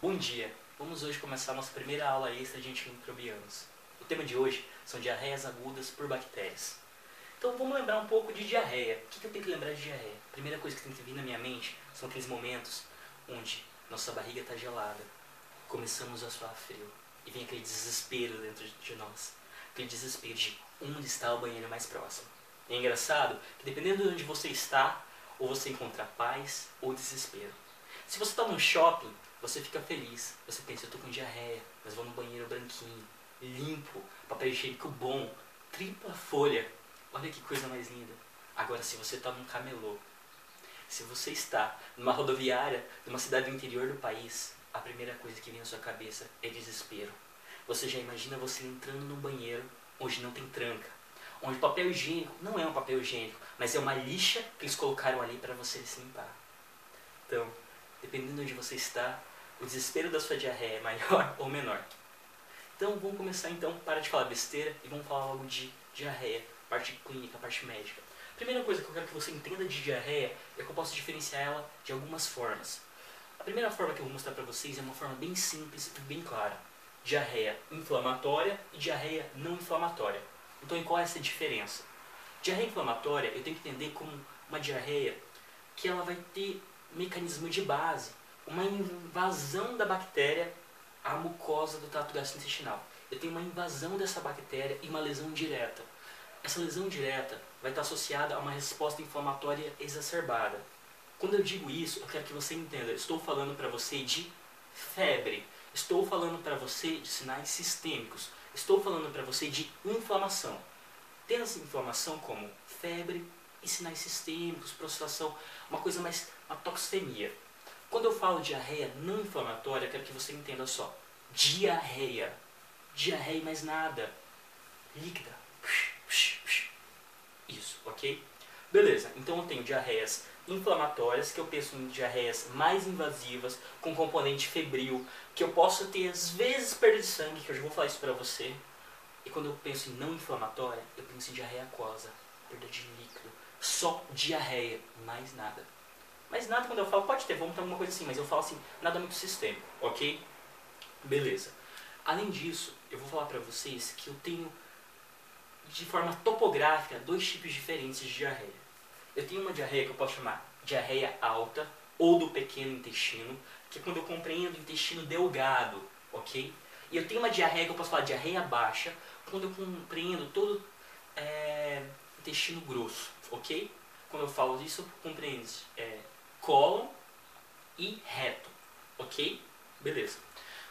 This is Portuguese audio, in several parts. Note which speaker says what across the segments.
Speaker 1: Bom dia! Vamos hoje começar nossa primeira aula extra de antimicrobianos. O tema de hoje são diarreias agudas por bactérias. Então vamos lembrar um pouco de diarreia. O que eu tenho que lembrar de diarreia? A primeira coisa que tem que vir na minha mente são aqueles momentos onde nossa barriga está gelada, começamos a suar frio e vem aquele desespero dentro de nós. Aquele desespero de onde está o banheiro mais próximo. E é engraçado que dependendo de onde você está, ou você encontra paz ou desespero. Se você está num shopping, você fica feliz. Você pensa, eu tô com diarreia, mas vou no banheiro branquinho, limpo, papel higiênico bom, tripla folha. Olha que coisa mais linda. Agora, se você está num camelô, se você está numa rodoviária de uma cidade do interior do país, a primeira coisa que vem na sua cabeça é desespero. Você já imagina você entrando num banheiro onde não tem tranca, onde o papel higiênico não é um papel higiênico, mas é uma lixa que eles colocaram ali para você se limpar. Então, dependendo de onde você está, o desespero da sua diarreia é maior ou menor. Então vamos começar então, para de falar besteira e vamos falar logo de diarreia, parte clínica, parte médica. A primeira coisa que eu quero que você entenda de diarreia é que eu posso diferenciar ela de algumas formas. A primeira forma que eu vou mostrar para vocês é uma forma bem simples e bem clara. Diarreia inflamatória e diarreia não inflamatória. Então, qual é essa diferença? Diarreia inflamatória eu tenho que entender como uma diarreia que ela vai ter mecanismo de base, uma invasão da bactéria à mucosa do trato gastrointestinal. Eu tenho uma invasão dessa bactéria e uma lesão direta. Essa lesão direta vai estar associada a uma resposta inflamatória exacerbada. Quando eu digo isso, eu quero que você entenda. Eu estou falando para você de febre. Estou falando para você de sinais sistêmicos. Estou falando para você de inflamação. Tendo essa inflamação como febre e sinais sistêmicos, prostração, uma coisa mais, uma toxemia. Quando eu falo diarreia não inflamatória, eu quero que você entenda só. Diarreia. Diarreia e mais nada. Líquida. Isso, ok? Beleza, então eu tenho diarreias inflamatórias, que eu penso em diarreias mais invasivas, com componente febril, que eu posso ter às vezes perda de sangue, que eu já vou falar isso pra você. E quando eu penso em não inflamatória, eu penso em diarreia aquosa, perda de líquido. Só diarreia, mais nada. Mas nada, quando eu falo, pode ter, vamos ter alguma coisa assim, mas eu falo assim, nada muito sistêmico, ok? Beleza. Além disso, eu vou falar pra vocês que eu tenho, de forma topográfica, dois tipos diferentes de diarreia. Eu tenho uma diarreia que eu posso chamar diarreia alta, ou do pequeno intestino, que é quando eu compreendo o intestino delgado, ok? E eu tenho uma diarreia que eu posso falar diarreia baixa, quando eu compreendo todo intestino grosso, ok? Quando eu falo isso, eu compreendo cólon e reto, ok? Beleza.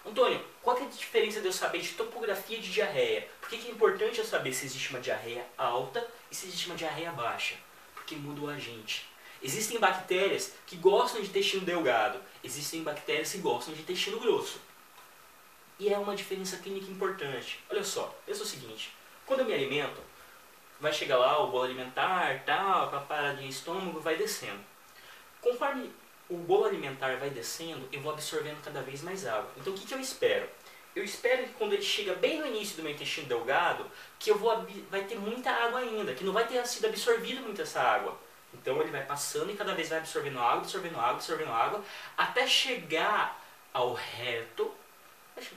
Speaker 1: Antônio, qual que é a diferença de eu saber de topografia de diarreia? Por que é importante eu saber se existe uma diarreia alta e se existe uma diarreia baixa? Porque muda o agente. Existem bactérias que gostam de intestino delgado, existem bactérias que gostam de intestino grosso. E é uma diferença clínica importante. Olha só, pensa o seguinte, quando eu me alimento, vai chegar lá o bolo alimentar, tal, com a paradinha de estômago, vai descendo. Conforme o bolo alimentar vai descendo, eu vou absorvendo cada vez mais água. Então o que eu espero? Eu espero que quando ele chega bem no início do meu intestino delgado, que vai ter muita água ainda, que não vai ter sido absorvida muita essa água. Então ele vai passando e cada vez vai absorvendo água, absorvendo água, absorvendo água, até chegar ao reto.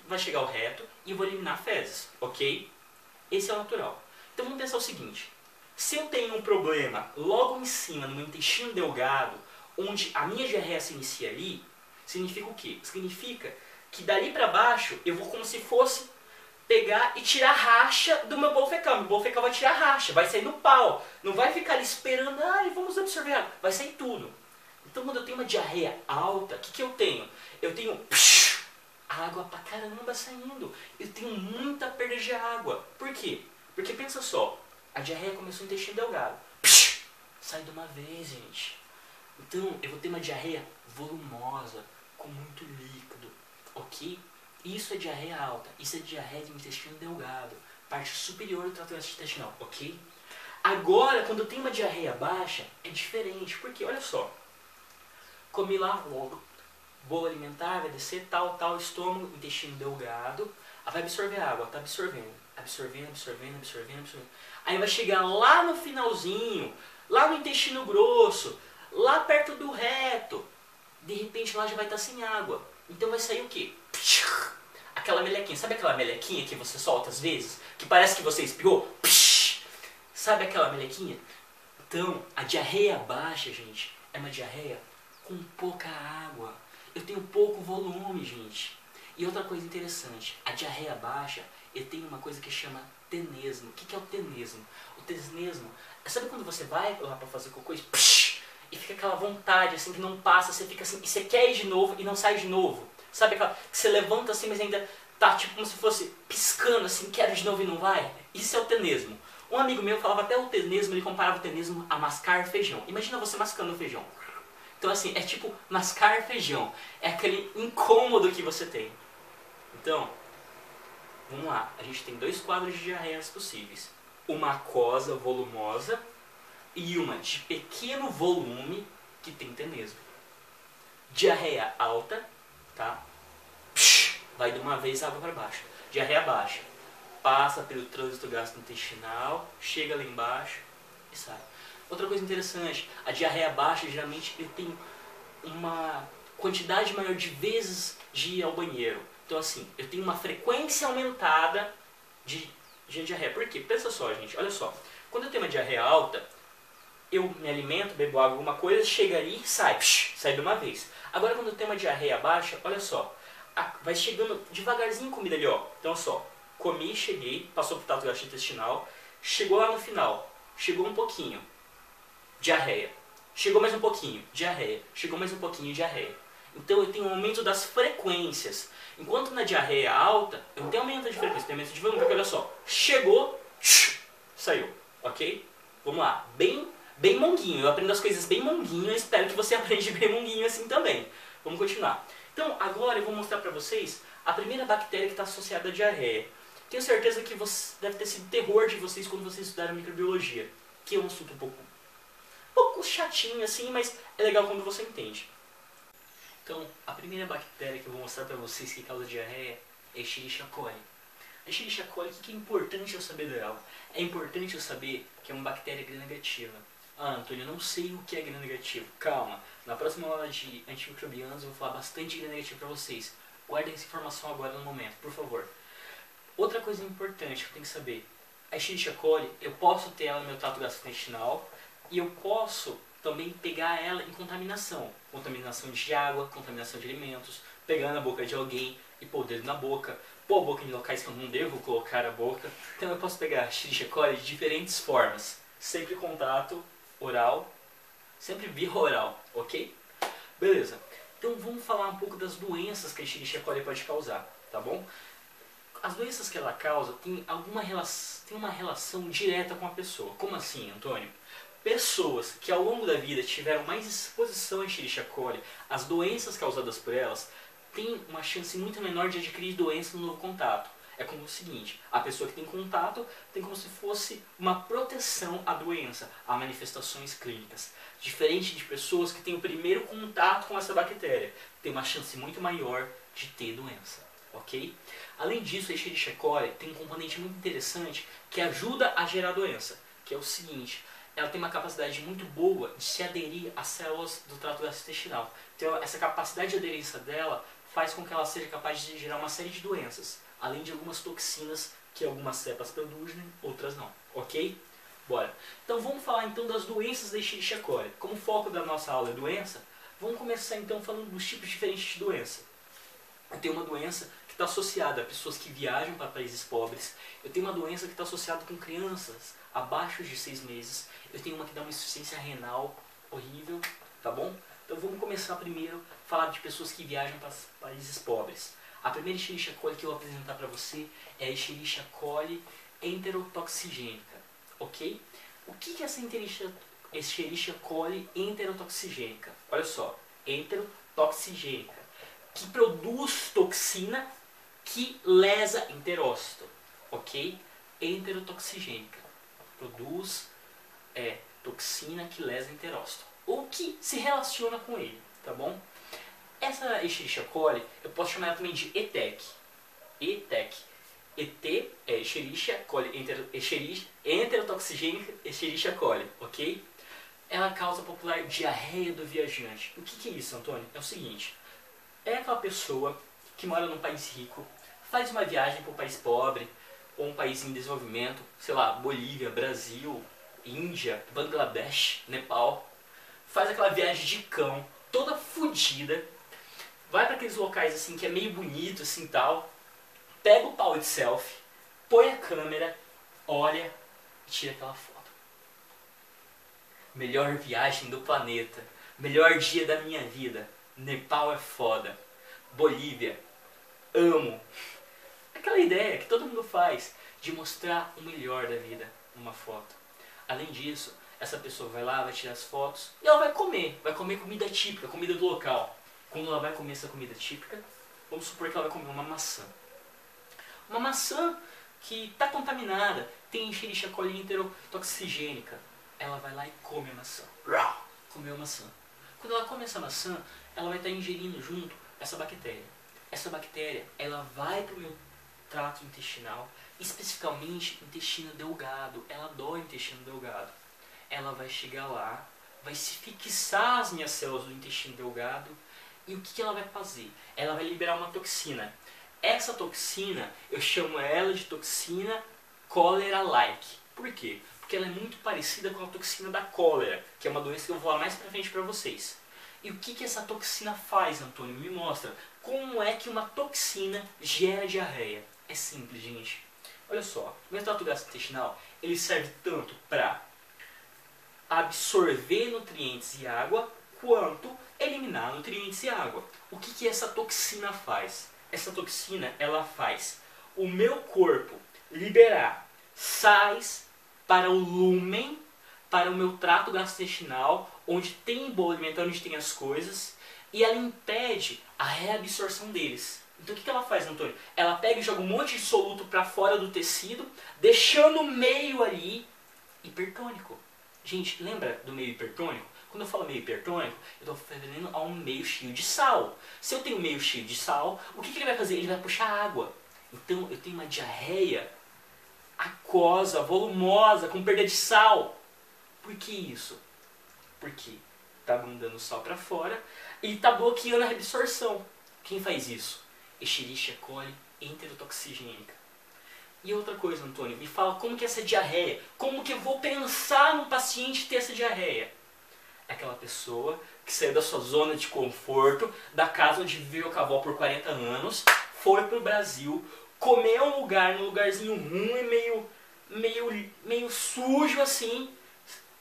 Speaker 1: Vai chegar ao reto e eu vou eliminar fezes, ok? Esse é o natural. Então vamos pensar o seguinte, se eu tenho um problema logo em cima no meu intestino delgado, onde a minha diarreia se inicia ali, significa o quê? Significa que dali para baixo eu vou como se fosse pegar e tirar racha do meu bolo fecal. Meu bolo fecal vai tirar racha, vai sair no pau. Não vai ficar ali esperando, vamos absorver água. Vai sair tudo. Então quando eu tenho uma diarreia alta, o que eu tenho? Eu tenho água pra caramba saindo. Eu tenho muita perda de água. Por quê? Porque pensa só, a diarreia começou no intestino delgado. Sai de uma vez, gente. Então eu vou ter uma diarreia volumosa, com muito líquido, ok? Isso é diarreia alta, isso é diarreia do intestino delgado, parte superior do trato gastrointestinal, ok? Agora, quando eu tenho uma diarreia baixa, é diferente, porque olha só, comi lá o bolo alimentar, vai descer tal, estômago, intestino delgado, vai absorver água, tá absorvendo. Aí vai chegar lá no finalzinho, lá no intestino grosso, lá perto do reto, de repente lá já vai estar sem água. Então vai sair o quê? Aquela melequinha. Sabe aquela melequinha que você solta às vezes? Que parece que você espirrou? Sabe aquela melequinha? Então, a diarreia baixa, gente, é uma diarreia com pouca água. Eu tenho pouco volume, gente. E outra coisa interessante, a diarreia baixa, eu tenho uma coisa que chama tenesmo. O que é o tenesmo? O tenesmo, sabe quando você vai lá pra fazer cocô e fica aquela vontade assim que não passa, você fica assim, e você quer ir de novo e não sai de novo. Sabe aquela que você levanta assim, mas ainda tá tipo como se fosse piscando assim, quero de novo e não vai? Isso é o tenesmo. Um amigo meu falava até o tenesmo, ele comparava o tenesmo a mascar feijão. Imagina você mascando feijão. Então assim, é tipo mascar feijão. É aquele incômodo que você tem. Então, vamos lá. A gente tem dois quadros de diarreias possíveis. Uma aquosa volumosa e uma de pequeno volume que tem tenesmo. Diarreia alta, tá? Vai de uma vez água para baixo. Diarreia baixa. Passa pelo trânsito gastrointestinal, chega lá embaixo e sai. Outra coisa interessante, a diarreia baixa geralmente ele tem uma quantidade maior de vezes de ir ao banheiro. Então assim, eu tenho uma frequência aumentada de diarreia. Por quê? Pensa só, gente, olha só. Quando eu tenho uma diarreia alta, eu me alimento, bebo água, alguma coisa, chega ali e sai. Sai de uma vez. Agora quando eu tenho uma diarreia baixa, olha só. Vai chegando devagarzinho comida ali, ó. Então olha só. Comi, cheguei, passou pro trato gastrointestinal, chegou lá no final, chegou um pouquinho, diarreia. Chegou mais um pouquinho, diarreia. Chegou mais um pouquinho, diarreia. Então eu tenho um aumento das frequências. Enquanto na diarreia alta, eu não tenho aumento de frequência, eu tenho aumento de volume, porque olha só, chegou, saiu, ok? Vamos lá, bem monguinho. Eu aprendo as coisas bem monguinho, eu espero que você aprenda bem monguinho assim também. Vamos continuar. Então agora eu vou mostrar pra vocês a primeira bactéria que está associada à diarreia. Tenho certeza que deve ter sido terror de vocês quando vocês estudaram microbiologia, que é um assunto um pouco chatinho assim, mas é legal quando você entende. Então, a primeira bactéria que eu vou mostrar para vocês que causa diarreia é Escherichia coli. A Escherichia coli, o que é importante eu saber dela? É importante eu saber que é uma bactéria gram-negativa. Ah, Antônio, eu não sei o que é gram-negativo. Calma, na próxima aula de antimicrobianos eu vou falar bastante de gram-negativo para vocês. Guardem essa informação agora no momento, por favor. Outra coisa importante que eu tenho que saber, a Escherichia coli, eu posso ter ela no meu trato gastrointestinal e eu posso também pegar ela em contaminação. Contaminação de água, contaminação de alimentos, pegar na boca de alguém e pôr o dedo na boca, pôr a boca em locais que eu não devo colocar a boca. Então eu posso pegar a Escherichia coli de diferentes formas. Sempre contato oral, sempre via oral, ok? Beleza. Então vamos falar um pouco das doenças que a Escherichia coli pode causar, tá bom? As doenças que ela causa têm uma relação direta com a pessoa. Como assim, Antônio? Pessoas que ao longo da vida tiveram mais exposição a Escherichia coli, as doenças causadas por elas, têm uma chance muito menor de adquirir doença no novo contato. É como o seguinte, a pessoa que tem contato tem como se fosse uma proteção à doença, a manifestações clínicas. Diferente de pessoas que têm o primeiro contato com essa bactéria, tem uma chance muito maior de ter doença. Ok? Além disso, a Escherichia coli tem um componente muito interessante que ajuda a gerar doença, que é o seguinte, ela tem uma capacidade muito boa de se aderir às células do trato gastrointestinal. Então essa capacidade de aderência dela faz com que ela seja capaz de gerar uma série de doenças, além de algumas toxinas que algumas cepas produzem, outras não. Ok? Bora. Então vamos falar então das doenças da Escherichia coli. Como o foco da nossa aula é doença, vamos começar então falando dos tipos diferentes de doença. Eu tenho uma doença que está associada a pessoas que viajam para países pobres. Eu tenho uma doença que está associada com crianças abaixo de 6 meses. Eu tenho uma que dá uma insuficiência renal horrível, tá bom? Então vamos começar primeiro a falar de pessoas que viajam para países pobres. A primeira Escherichia coli que eu vou apresentar para você é a Escherichia coli enterotoxigênica, ok? O que é essa Escherichia coli enterotoxigênica? Olha só, enterotoxigênica, que produz toxina que lesa enterócito, ok? Enterotoxigênica, produz toxina que lesa enterócito, ou que se relaciona com ele, tá bom? Essa Escherichia coli, eu posso chamar ela também de ETEC. ETEC. ET é Escherichia coli, enterotoxigênica Escherichia coli, ok? Ela causa a popular diarreia do viajante. O que é isso, Antônio? É o seguinte, É aquela pessoa que mora num país rico, faz uma viagem para um país pobre, ou um país em desenvolvimento, sei lá, Bolívia, Brasil, Índia, Bangladesh, Nepal, faz aquela viagem de cão, toda fodida, vai para aqueles locais assim que é meio bonito assim tal, pega o pau de selfie, põe a câmera, olha e tira aquela foto. Melhor viagem do planeta, melhor dia da minha vida, Nepal é foda, Bolívia, amo. Aquela ideia que todo mundo faz de mostrar o melhor da vida numa foto. Além disso, essa pessoa vai lá, vai tirar as fotos e ela vai comer comida típica, comida do local. Quando ela vai comer essa comida típica, vamos supor que ela vai comer uma maçã. Uma maçã que está contaminada, tem Escherichia coli enterotoxigênica. Ela vai lá e come a maçã. Comeu a maçã. Quando ela come essa maçã, ela vai estar ingerindo junto essa bactéria. Essa bactéria, ela vai para o meu trato intestinal, especificamente intestino delgado. Ela adora intestino delgado. Ela vai chegar lá, vai se fixar as minhas células do intestino delgado e o que ela vai fazer? Ela vai liberar uma toxina. Essa toxina, eu chamo ela de toxina cólera-like. Por quê? Porque ela é muito parecida com a toxina da cólera, que é uma doença que eu vou falar mais pra frente pra vocês. E o que essa toxina faz, Antônio? Me mostra. Como é que uma toxina gera diarreia? É simples, gente. Olha só, o meu trato gastrointestinal, ele serve tanto para absorver nutrientes e água, quanto eliminar nutrientes e água. O que essa toxina faz? Essa toxina, ela faz o meu corpo liberar sais para o lúmen, para o meu trato gastrointestinal, onde tem embolimento, onde tem as coisas, e ela impede a reabsorção deles. Então o que ela faz, Antônio? Ela pega e joga um monte de soluto para fora do tecido, deixando o meio ali hipertônico. Gente, lembra do meio hipertônico? Quando eu falo meio hipertônico, eu estou referindo a um meio cheio de sal. Se eu tenho um meio cheio de sal, o que ele vai fazer? Ele vai puxar água. Então eu tenho uma diarreia aquosa, volumosa, com perda de sal. Por que isso? Porque está mandando sal para fora e está bloqueando a reabsorção. Quem faz isso? Escherichia coli enterotoxigênica. E outra coisa, Antônio, me fala como que é essa diarreia? Como que eu vou pensar num paciente ter essa diarreia? É aquela pessoa que saiu da sua zona de conforto, da casa onde viveu com a avó por 40 anos, foi pro Brasil, comeu um lugar, num lugarzinho ruim, meio sujo assim,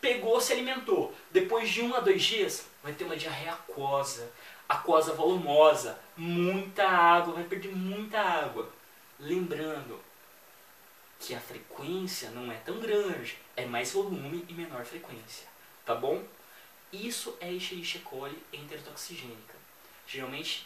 Speaker 1: pegou, se alimentou. Depois de 1 a 2 dias, vai ter uma diarreia aquosa volumosa, muita água, vai perder muita água. Lembrando que a frequência não é tão grande, é mais volume e menor frequência, tá bom? Isso é Escherichia coli enterotoxigênica, geralmente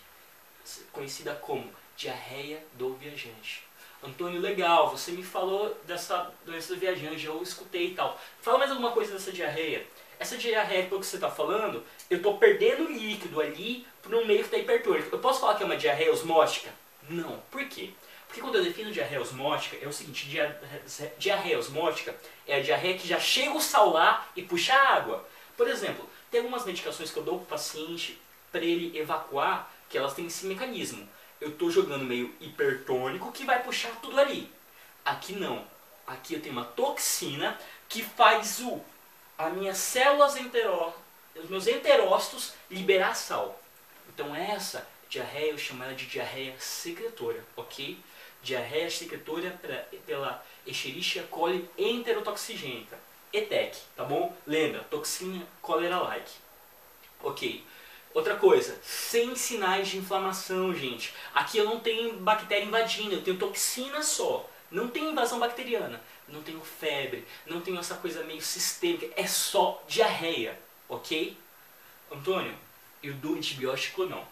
Speaker 1: conhecida como diarreia do viajante. Antônio, legal, você me falou dessa doença do viajante, eu escutei e tal. Fala mais alguma coisa dessa diarreia. Essa diarreia, pelo que você está falando, eu estou perdendo líquido ali para um meio que está hipertônico. Eu posso falar que é uma diarreia osmótica? Não. Por quê? Porque quando eu defino diarreia osmótica, é o seguinte, diarreia osmótica é a diarreia que já chega o sal lá e puxa a água. Por exemplo, tem algumas medicações que eu dou para o paciente para ele evacuar, que elas têm esse mecanismo. Eu estou jogando meio hipertônico que vai puxar tudo ali. Aqui não. Aqui eu tenho uma toxina que faz as minhas células os meus enterócitos liberar sal. Então essa diarreia eu chamo ela de diarreia secretora, ok? Diarreia secretora pela Escherichia coli enterotoxigênica, ETEC, tá bom? Lembra, toxina cólera-like. Ok. Outra coisa, sem sinais de inflamação, gente. Aqui eu não tenho bactéria invadindo, eu tenho toxina só. Não tem invasão bacteriana, não tenho febre, não tenho essa coisa meio sistêmica, é só diarreia, ok? Antônio, eu dou antibiótico ou não?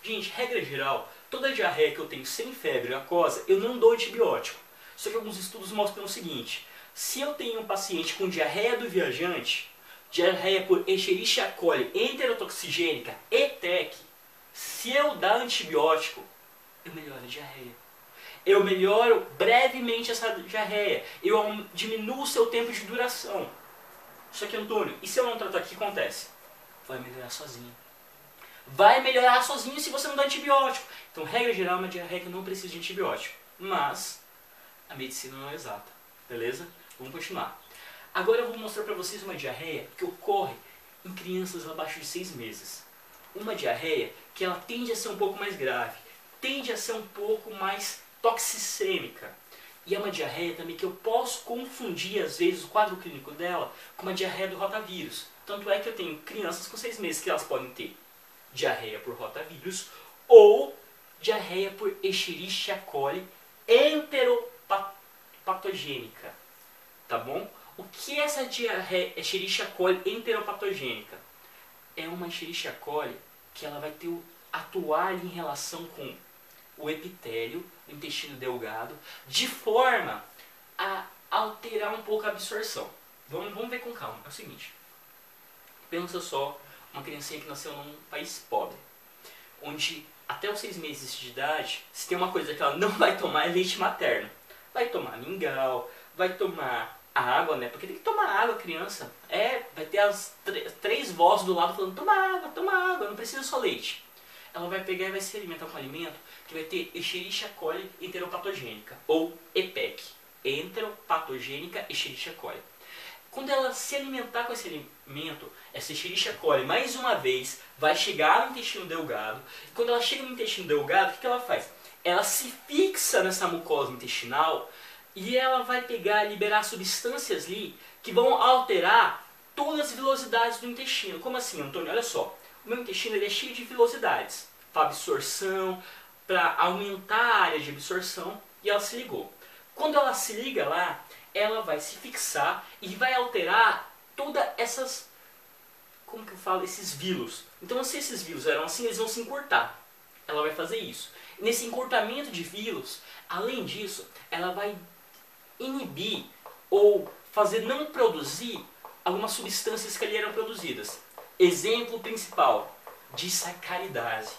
Speaker 1: Gente, regra geral, toda diarreia que eu tenho sem febre aquosa, eu não dou antibiótico. Só que alguns estudos mostram o seguinte, se eu tenho um paciente com diarreia do viajante, diarreia por Escherichia coli enterotoxigênica, ETEC, se eu dar antibiótico, eu melhoro a diarreia. Eu melhoro brevemente essa diarreia. Eu diminuo o seu tempo de duração. Só que, Antônio, e se eu não tratar, o que acontece? Vai melhorar sozinho. vai melhorar sozinho se você não dar antibiótico. Então, regra geral, uma diarreia não precisa de antibiótico. Mas a medicina não é exata, beleza? Vamos continuar. Agora eu vou mostrar para vocês uma diarreia que ocorre em crianças abaixo de 6 meses. Uma diarreia que ela tende a ser um pouco mais grave, tende a ser um pouco mais toxicêmica. E é uma diarreia também que eu posso confundir, às vezes, o quadro clínico dela com uma diarreia do rotavírus. Tanto é que eu tenho crianças com 6 meses que elas podem ter diarreia por rotavírus ou diarreia por Escherichia coli enteropatogênica. Tá bom? O que é essa diarreia Escherichia coli enteropatogênica? É uma Escherichia coli que ela vai atuar em relação com o epitélio do intestino delgado de forma a alterar um pouco a absorção. Vamos ver com calma. É o seguinte. Pensa só uma criancinha que nasceu num país pobre, onde até os 6 meses de idade, se tem uma coisa que ela não vai tomar é leite materno. Vai tomar mingau, vai tomar água, né? Porque tem que tomar água, criança. Vai ter as 3 vozes do lado falando, toma água, não precisa só leite. Ela vai pegar e vai se alimentar com um alimento que vai ter Escherichia coli enteropatogênica, ou EPEC, enteropatogênica Escherichia coli. Quando ela se alimentar com esse alimento, essa Escherichia coli, mais uma vez, vai chegar no intestino delgado. E quando ela chega no intestino delgado, o que ela faz? Ela se fixa nessa mucosa intestinal e ela vai pegar e liberar substâncias ali que vão alterar todas as vilosidades do intestino. Como assim, Antônio? Olha só. O meu intestino ele é cheio de vilosidades para absorção, para aumentar a área de absorção, e ela se ligou. Quando ela se liga lá, ela vai se fixar e vai alterar todas essas, como que eu falo, esses vilos. Então, se esses vilos eram assim, eles vão se encurtar. Ela vai fazer isso. Nesse encurtamento de vilos, além disso, ela vai inibir ou fazer não produzir algumas substâncias que ali eram produzidas. Exemplo principal, disacaridase.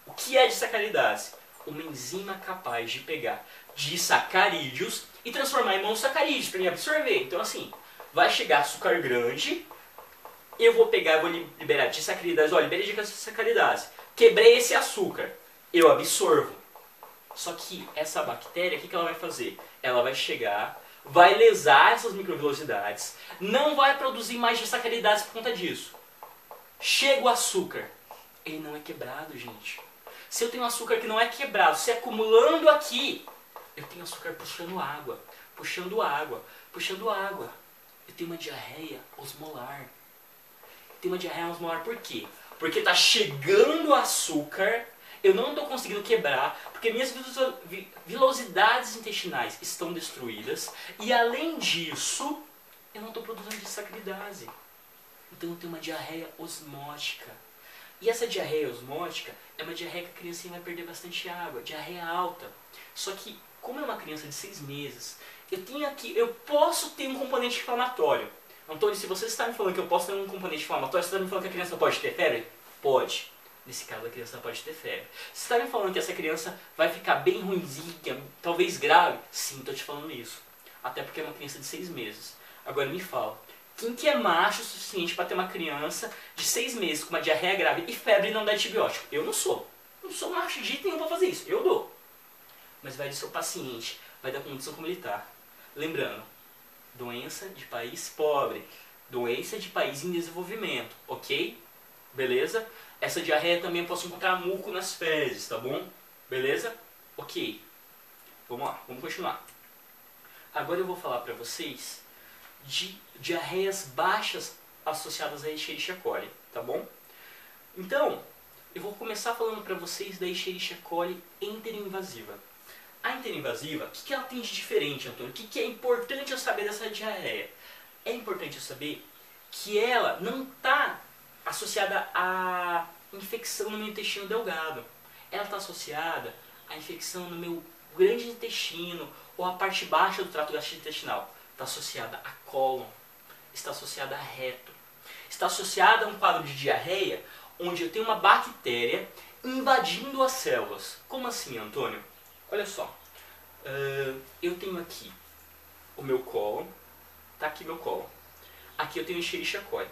Speaker 1: O que é disacaridase? Uma enzima capaz de pegar disacarídeos e transformar em monossacarídeos para me absorver. Então assim, vai chegar açúcar grande, eu vou pegar, vou liberar disacaridase. Olha, liberei disacaridase. Quebrei esse açúcar, eu absorvo. Só que essa bactéria, o que ela vai fazer? Ela vai chegar, vai lesar essas microvilosidades, não vai produzir mais disacaridase por conta disso. Chega o açúcar, ele não é quebrado, gente. Se eu tenho açúcar que não é quebrado, se acumulando aqui, eu tenho açúcar puxando água, puxando água, puxando água. Eu tenho uma diarreia osmolar. Tenho uma diarreia osmolar por quê? Porque está chegando o açúcar, eu não estou conseguindo quebrar, porque minhas vilosidades intestinais estão destruídas, e além disso, eu não estou produzindo disacaridase. Então eu tenho uma diarreia osmótica. E essa diarreia osmótica é uma diarreia que a criancinha vai perder bastante água, diarreia alta. Só que, como é uma criança de 6 meses, eu posso ter um componente inflamatório. Antônio, se você está me falando que eu posso ter um componente inflamatório, você está me falando que a criança pode ter febre? Pode. Nesse caso, a criança pode ter febre. Você está me falando que essa criança vai ficar bem ruimzinha, talvez grave? Sim, estou te falando isso. Até porque é uma criança de 6 meses. Agora me fala. Quem que é macho o suficiente para ter uma criança de 6 meses com uma diarreia grave e febre e não dá antibiótico? Eu não sou. Não sou macho de jeito nenhum para fazer isso. Eu dou. Mas vai do seu paciente, vai da condição como ele está. Lembrando, doença de país pobre, doença de país em desenvolvimento, ok? Beleza? Essa diarreia também eu posso encontrar muco nas fezes, tá bom? Beleza? Ok. Vamos lá, vamos continuar. Agora eu vou falar para vocês de diarreias baixas associadas a Escherichia coli, tá bom? Então, eu vou começar falando para vocês da Escherichia coli enteroinvasiva. A enteroinvasiva, o que ela tem de diferente, Antônio? O que é importante eu saber dessa diarreia? É importante eu saber que ela não está associada à infecção no meu intestino delgado. Ela está associada à infecção no meu grande intestino ou à parte baixa do trato gastrointestinal. Está associada a cólon, está associada a reto, está associada a um quadro de diarreia onde eu tenho uma bactéria invadindo as células. Como assim, Antônio? Olha só, eu tenho aqui o meu cólon, tá aqui meu cólon, aqui eu tenho Escherichia coli.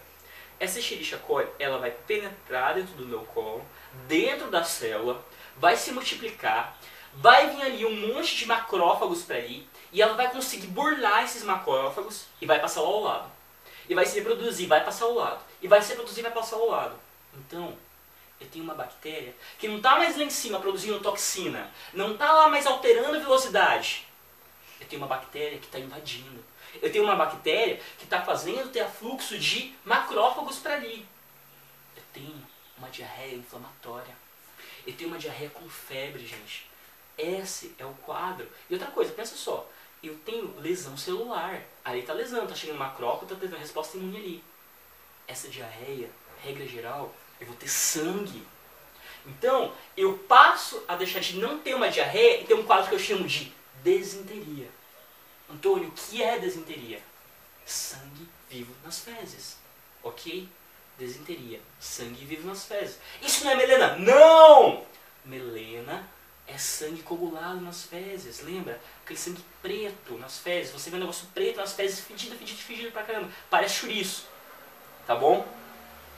Speaker 1: essa Escherichia coli, ela vai penetrar dentro do meu cólon, dentro da célula, vai se multiplicar, vai vir ali um monte de macrófagos para ali, e ela vai conseguir burlar esses macrófagos e vai passar lá ao lado. E vai se reproduzir, vai passar ao lado. E vai se reproduzir, vai passar ao lado. Então, eu tenho uma bactéria que não está mais lá em cima produzindo toxina, não está lá mais alterando a velocidade. Eu tenho uma bactéria que está invadindo. Eu tenho uma bactéria que está fazendo ter afluxo de macrófagos para ali. Eu tenho uma diarreia inflamatória. Eu tenho uma diarreia com febre, gente. Esse é o quadro. E outra coisa, pensa só. Eu tenho lesão celular. Ali está lesão, está chegando macrófago, está tendo resposta imune ali. Essa diarreia, regra geral, eu vou ter sangue. Então, eu passo a deixar de não ter uma diarreia e ter um quadro que eu chamo de desinteria. Antônio, o que é desinteria? Sangue vivo nas fezes. Ok? Desinteria. Sangue vivo nas fezes. Isso não é melena? Não! Melena é sangue coagulado nas fezes. Lembra? Aquele sangue preto nas fezes. Você vê um negócio preto nas fezes, fedido, fedido, fedido pra caramba. Parece chouriço. Tá bom?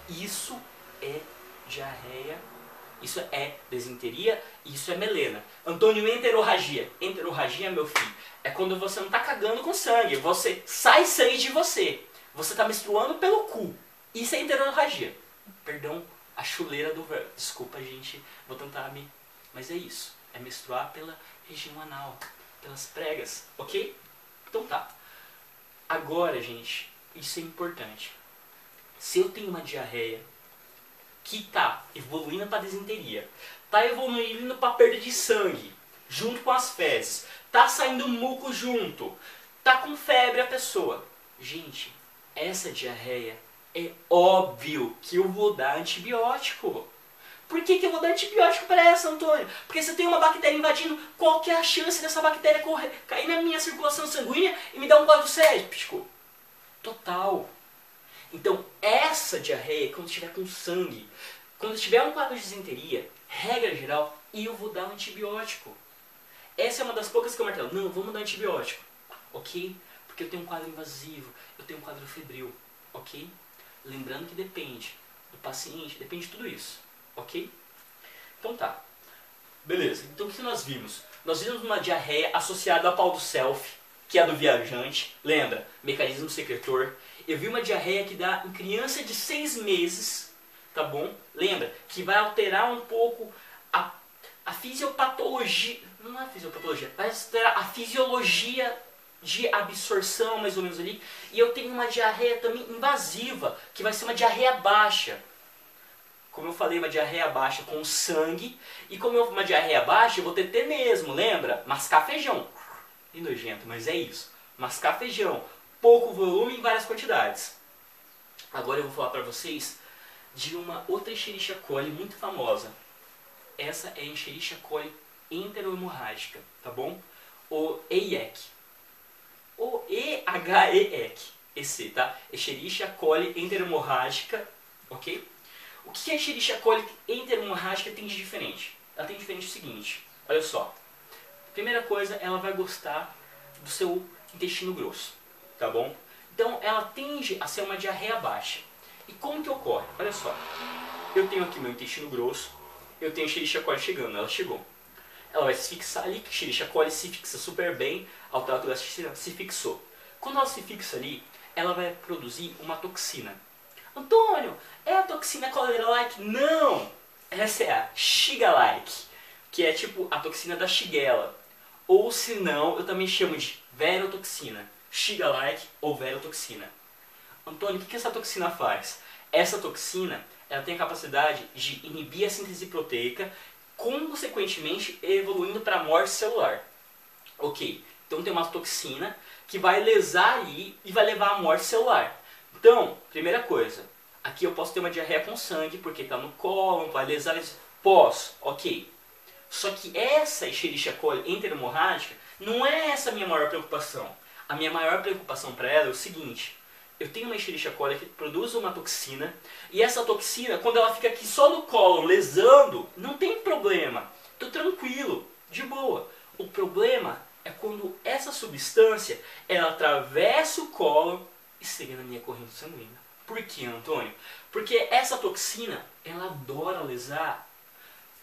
Speaker 1: Isso é diarreia. Isso é desinteria, isso é melena. Antônio, enterorragia. Enterorragia, meu filho, é quando você não está cagando com sangue. Você sai sangue de você. Você está menstruando pelo cu. Isso é enterorragia. Perdão, a chuleira do verbo. Desculpa, gente. Vou tentar me... Mas é isso. É menstruar pela região anal. Pelas pregas. Ok? Então tá. Agora, gente, isso é importante. Se eu tenho uma diarreia que está evoluindo para desinteria, está evoluindo para perda de sangue, junto com as fezes, está saindo muco junto, está com febre a pessoa. Gente, essa diarreia é óbvio que eu vou dar antibiótico. Por que eu vou dar antibiótico para essa, Antônio? Porque se eu tenho uma bactéria invadindo, qual que é a chance dessa bactéria cair na minha circulação sanguínea e me dar um quadro séptico? Total. Então, essa diarreia, quando estiver com sangue, quando tiver um quadro de desinteria, regra geral, eu vou dar um antibiótico. Essa é uma das poucas que eu martelo. Não, vamos dar antibiótico. Ok? Porque eu tenho um quadro invasivo, eu tenho um quadro febril. Ok? Lembrando que depende do paciente, depende de tudo isso. Ok? Então tá. Beleza. Então o que nós vimos? Nós vimos uma diarreia associada ao pau do self, que é a do viajante. Lembra? Mecanismo secretor. Eu vi uma diarreia que dá em criança de 6 meses, tá bom? Lembra? Que vai alterar um pouco a fisiopatologia, não é a fisiopatologia, vai alterar a fisiologia de absorção, mais ou menos ali. E eu tenho uma diarreia também invasiva, que vai ser uma diarreia baixa. Como eu falei, uma diarreia baixa com sangue. E como uma diarreia baixa, eu vou ter mesmo, lembra? Mascar feijão. Que nojento, mas é isso. Mascar feijão. Pouco volume em várias quantidades. Agora eu vou falar para vocês de uma outra Escherichia coli muito famosa. Essa é a Escherichia coli enterohemorrágica, tá bom? O EIEC. O EHEEC, tá? Escherichia coli enterohemorrágica, ok? O que a Escherichia coli enterohemorrágica tem de diferente? Ela tem diferente o seguinte, olha só. Primeira coisa, ela vai gostar do seu intestino grosso. Tá bom? Então ela tende a ser uma diarreia baixa. E como que ocorre? Olha só. Eu tenho aqui meu intestino grosso. Eu tenho a Escherichia coli chegando. Ela chegou. Ela vai se fixar ali. Que a Escherichia coli se fixa super bem. A trato gastrointestinal se fixou. Quando ela se fixa ali, ela vai produzir uma toxina. Antônio, é a toxina cholera-like? Não! Essa é a Shiga-like. Que é tipo a toxina da Shigella. Ou se não, eu também chamo de verotoxina. Shiga-like ou verotoxina. Antônio, o que essa toxina faz? Essa toxina ela tem a capacidade de inibir a síntese proteica, consequentemente evoluindo para a morte celular. Ok, então tem uma toxina que vai lesar ali e vai levar à morte celular. Então, primeira coisa, aqui eu posso ter uma diarreia com sangue, porque está no cólon, vai lesar, posso, ok. Só que essa Escherichia coli enterohemorrágica não é essa a minha maior preocupação. A minha maior preocupação para ela é o seguinte: eu tenho uma Escherichia coli que produz uma toxina, e essa toxina, quando ela fica aqui só no cólon, lesando, não tem problema. Tô tranquilo, de boa. O problema é quando essa substância, ela atravessa o cólon e chega na minha corrente sanguínea. Por que, Antônio? Porque essa toxina, ela adora lesar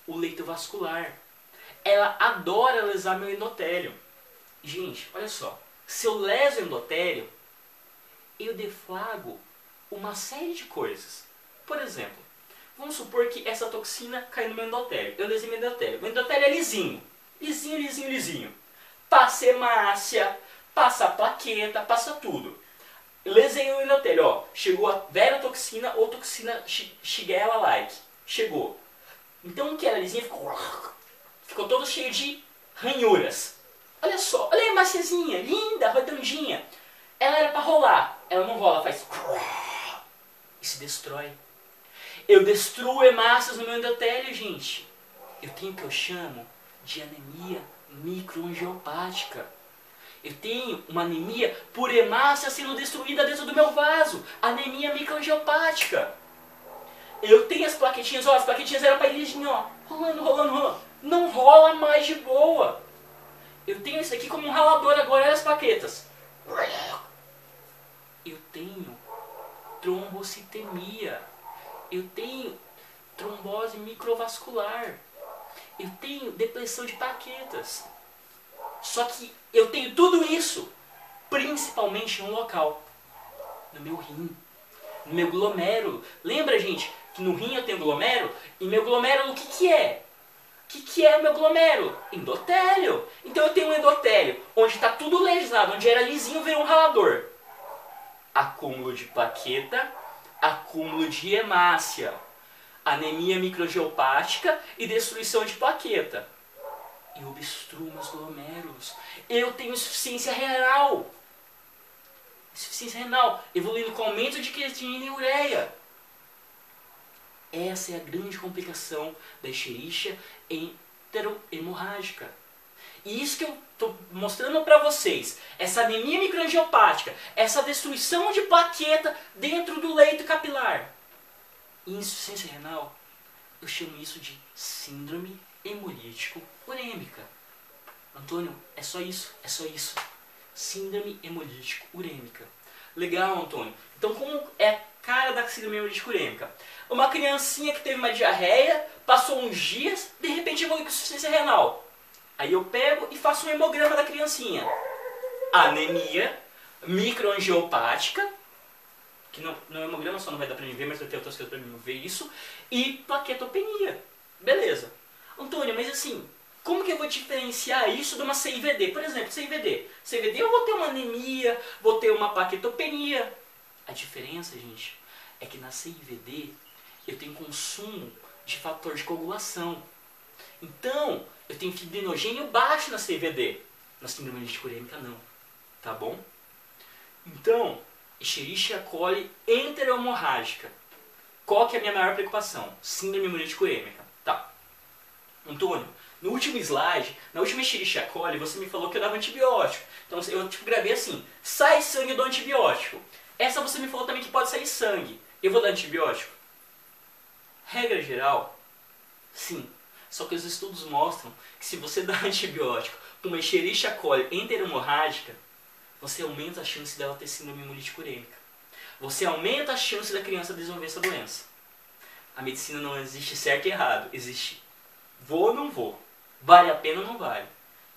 Speaker 1: o leito vascular. Ela adora lesar meu endotélio. Gente, olha só. Se eu leso o endotélio, eu deflago uma série de coisas. Por exemplo, vamos supor que essa toxina caiu no meu endotélio. Eu lesei meu endotélio. Meu endotélio é lisinho. Lisinho, lisinho, lisinho. Passa hemácia, passa plaqueta, passa tudo. Lesei o endotélio, ó. Chegou a velha toxina ou toxina Shigella-like. Chegou. Então o que era lisinho ficou todo cheio de ranhuras. Olha só, olha a hemáciazinha, linda, redondinha. Ela era pra rolar. Ela não rola, faz... E se destrói. Eu destruo hemácias no meu endotélio, gente. Eu tenho o que eu chamo de anemia microangiopática. Eu tenho uma anemia por hemácia sendo destruída dentro do meu vaso. Anemia microangiopática. Eu tenho as plaquetinhas, ó, as plaquetinhas eram pra ir, ó, rolando, rolando, rolando. Não rola mais de boa. Eu tenho isso aqui como um ralador agora, olha as plaquetas. Eu tenho trombocitemia. Eu tenho trombose microvascular. Eu tenho depressão de plaquetas. Só que eu tenho tudo isso, principalmente em um local. No meu rim. No meu glomérulo. Lembra, gente, que no rim eu tenho glomérulo? E meu glomérulo o que que é? O que é o meu glomérulo? Endotélio. Então eu tenho um endotélio, onde está tudo lesado, onde era lisinho, virou um ralador. Acúmulo de plaqueta, acúmulo de hemácia, anemia microangiopática e destruição de plaqueta. Eu obstruo meus glomérulos. Eu tenho insuficiência renal. Insuficiência renal, evoluindo com aumento de creatinina e ureia. Essa é a grande complicação da Escherichia enterohemorrágica. E isso que eu estou mostrando para vocês, essa anemia microangiopática, essa destruição de plaqueta dentro do leito capilar. E insuficiência renal, eu chamo isso de síndrome hemolítico-urêmica. Antônio, é só isso, é só isso. Síndrome hemolítico-urêmica. Legal, Antônio. Então, como é a cara da síndrome hemolítico-urêmica? Uma criancinha que teve uma diarreia, passou uns dias, de repente evolui com insuficiência renal. Aí eu pego e faço um hemograma da criancinha. Anemia microangiopática, que no hemograma só não vai dar pra mim ver, mas vai ter outras coisas pra mim ver isso, e plaquetopenia. Beleza. Antônio, mas assim, como que eu vou diferenciar isso de uma CIVD? Por exemplo, CIVD. CIVD eu vou ter uma anemia, vou ter uma plaquetopenia. A diferença, gente, é que na CIVD eu tenho consumo de fator de coagulação. Então, eu tenho fibrinogênio baixo na CIVD. Na síndrome hemolítico-urêmica não. Tá bom? Então, Escherichia coli enterohemorrágica. Qual que é a minha maior preocupação? Síndrome hemolítico-urêmica. Tá. Antônio, no último slide, na última Escherichia coli, você me falou que eu dava antibiótico. Então eu gravei assim, sai sangue do antibiótico. Essa você me falou também que pode sair sangue. Eu vou dar antibiótico? Regra geral, sim. Só que os estudos mostram que se você dá antibiótico com uma Escherichia coli enterohemorrágica, você aumenta a chance dela ter síndrome hemolítico-urêmica. Você aumenta a chance da criança desenvolver essa doença. A medicina não existe certo e errado. Existe vou ou não vou. Vale a pena ou não vale.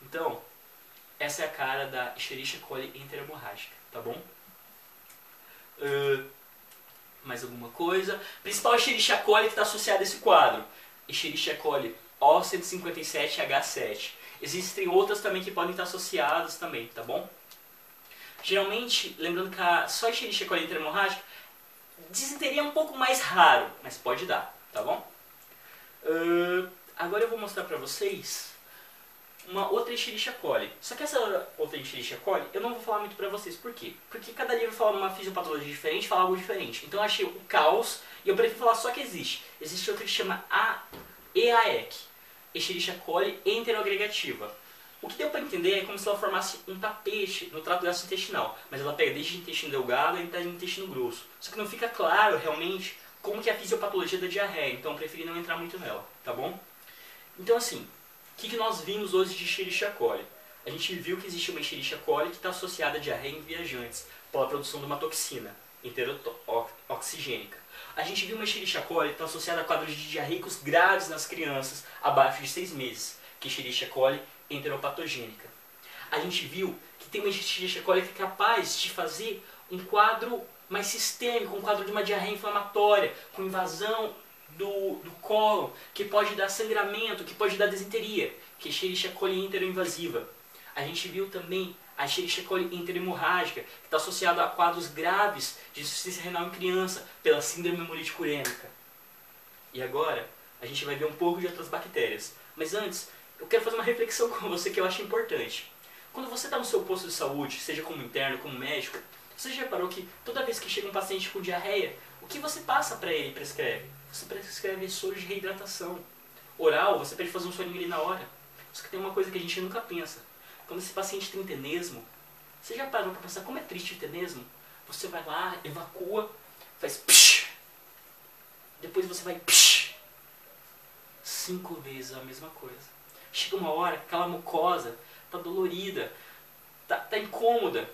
Speaker 1: Então, essa é a cara da Escherichia coli enterohemorrágica. Tá bom? Mais alguma coisa? Principal Escherichia coli que está associada a esse quadro. Escherichia coli O157H7. Existem outras também que podem estar associadas também, tá bom? Geralmente, lembrando que só Escherichia coli enterohemorrágica, disenteria é um pouco mais raro, mas pode dar, tá bom? Agora eu vou mostrar pra vocês uma outra Escherichia coli. Só que essa outra Escherichia coli, eu não vou falar muito pra vocês. Por quê? Porque cada livro fala uma fisiopatologia diferente, fala algo diferente. Então eu achei o caos e eu prefiro falar só que existe. Existe outra que chama EAEC, Escherichia coli enteroagregativa. O que deu pra entender é como se ela formasse um tapete no trato gastrointestinal. Mas ela pega desde o intestino delgado até o intestino grosso. Só que não fica claro realmente como que é a fisiopatologia da diarreia. Então eu preferi não entrar muito nela, tá bom? Então assim, o que nós vimos hoje de Escherichia coli? A gente viu que existe uma Escherichia coli que está associada à diarreia em viajantes, pela produção de uma toxina. enterotoxigênica. A gente viu uma Escherichia coli está associada a quadros de diarreicos graves nas crianças abaixo de 6 meses, que é Escherichia coli enteropatogênica. A gente viu que tem uma Escherichia coli que é capaz de fazer um quadro mais sistêmico, um quadro de uma diarreia inflamatória, com invasão do cólon, que pode dar sangramento, que pode dar desinteria, que é Escherichia coli enteroinvasiva. A gente viu também a Escherichia coli enterohemorrágica, que está associada a quadros graves de insuficiência renal em criança, pela síndrome hemolítica urêmica. E agora, a gente vai ver um pouco de outras bactérias. Mas antes, eu quero fazer uma reflexão com você que eu acho importante. Quando você está no seu posto de saúde, seja como interno, como médico, você já reparou que toda vez que chega um paciente com diarreia, o que você passa para ele e prescreve? Você prescreve soro de reidratação. Oral, você pede fazer um sorinho ali na hora. Só que tem uma coisa que a gente nunca pensa. Quando esse paciente tem tenesmo, você já parou para pensar como é triste o tenesmo? Você vai lá, evacua, faz psh, depois você vai psh, 5 vezes a mesma coisa. Chega uma hora que aquela mucosa tá dolorida, tá incômoda,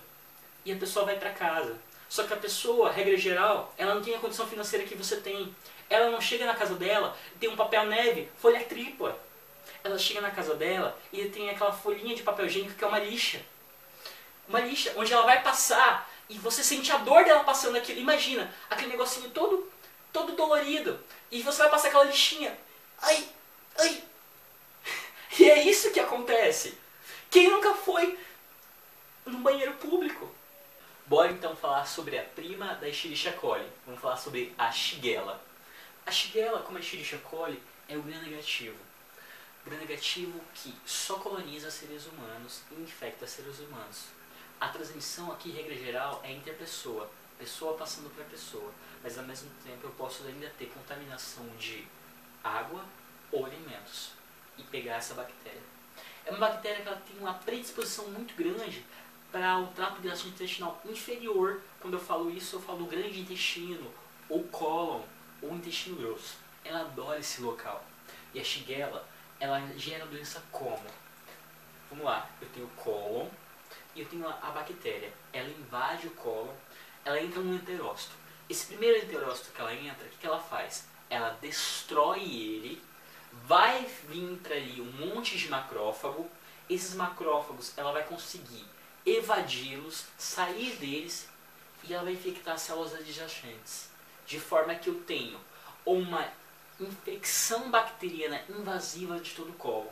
Speaker 1: e a pessoa vai para casa. Só que a pessoa, regra geral, ela não tem a condição financeira que você tem. Ela não chega na casa dela e tem um papel neve, folha tripla. Ela chega na casa dela e tem aquela folhinha de papel higiênico que é uma lixa. Uma lixa, onde ela vai passar e você sente a dor dela passando aquilo. Imagina, aquele negocinho todo dolorido. E você vai passar aquela lixinha. Ai, ai. E é isso que acontece. Quem nunca foi no banheiro público? Bora então falar sobre a prima da Escherichia coli. Vamos falar sobre a Shigella. A Shigella, como a Escherichia coli, é o gram-negativo. Gram-negativo que só coloniza seres humanos e infecta seres humanos. A transmissão aqui, regra geral, é interpessoa. Pessoa passando para pessoa. Mas ao mesmo tempo eu posso ainda ter contaminação de água ou alimentos. E pegar essa bactéria. É uma bactéria que ela tem uma predisposição muito grande para o trato gastrointestinal inferior. Quando eu falo isso, eu falo grande intestino, ou cólon, ou intestino grosso. Ela adora esse local. E a Shigella, ela gera doença como? Vamos lá, eu tenho o cólon e eu tenho a bactéria. Ela invade o cólon, ela entra no enterócito. Esse primeiro enterócito que ela entra, o que ela faz? Ela destrói ele, vai vir para ali um monte de macrófago. Esses macrófagos, ela vai conseguir evadi-los, sair deles e ela vai infectar as células adjacentes. De forma que eu tenho uma infecção bacteriana invasiva de todo o cólon.